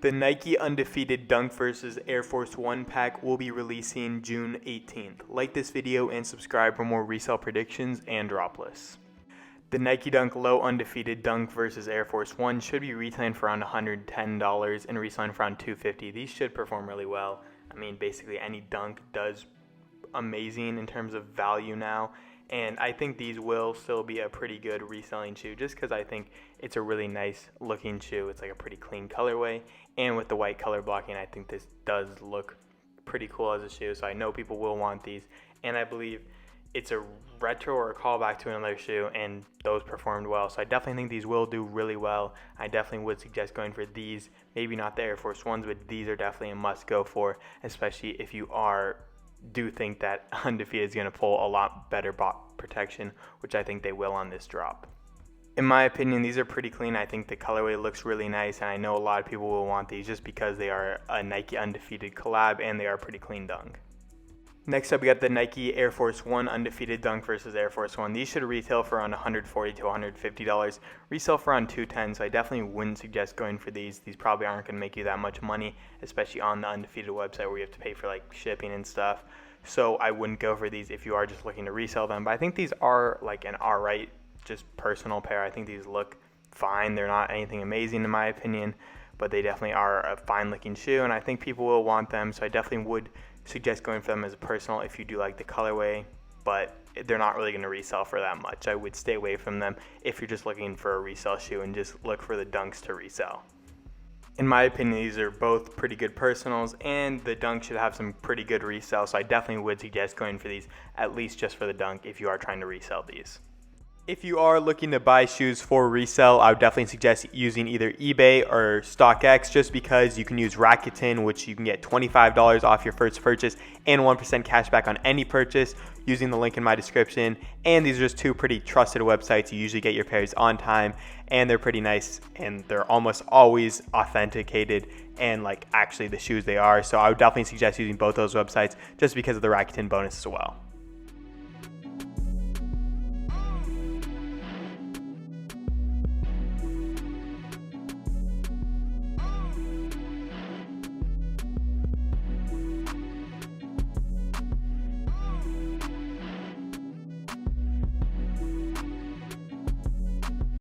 The Nike Undefeated Dunk vs. Air Force 1 pack will be releasing June 18th. Like this video and subscribe for more resale predictions and drop lists. The Nike Dunk Low Undefeated Dunk vs. Air Force 1 should be retailing for around $110 and reselling for around $250. These should perform really well. I mean, basically any dunk does amazing in terms of value now. And I think these will still be a pretty good reselling shoe just because I think it's a really nice looking shoe. It's like a pretty clean colorway. And with the white color blocking, I think this does look pretty cool as a shoe. So I know people will want these. And I believe it's a retro or a callback to another shoe, and those performed well. So I definitely think these will do really well. I definitely would suggest going for these. Maybe not the Air Force 1s, but these are definitely a must go for, especially if you do think that Undefeated is going to pull a lot better bot protection, which I think they will on this drop. In my opinion, these are pretty clean. I think the colorway looks really nice, and I know a lot of people will want these just because they are a Nike Undefeated collab and they are a pretty clean dunk. Next up, we got the Nike Air Force 1 Undefeated Dunk versus Air Force 1. These should retail for around $140 to $150. Resell for around $210, so I definitely wouldn't suggest going for these. These probably aren't going to make you that much money, especially on the Undefeated website where you have to pay for like shipping and stuff. So I wouldn't go for these if you are just looking to resell them. But I think these are like an alright, just personal pair. I think these look fine. They're not anything amazing in my opinion, but they definitely are a fine looking shoe, and I think people will want them. So I definitely would suggest going for them as a personal if you do like the colorway, but they're not really going to resell for that much. I would stay away from them if you're just looking for a resale shoe and just look for the dunks to resell. In my opinion, these are both pretty good personals, and the dunk should have some pretty good resell, so I definitely would suggest going for these at least just for the dunk if you are trying to resell these. If you are looking to buy shoes for resale, I would definitely suggest using either eBay or StockX just because you can use Rakuten, which you can get $25 off your first purchase and 1% cash back on any purchase using the link in my description. And these are just two pretty trusted websites. You usually get your pairs on time, and they're pretty nice, and they're almost always authenticated and like actually the shoes they are. So I would definitely suggest using both those websites just because of the Rakuten bonus as well.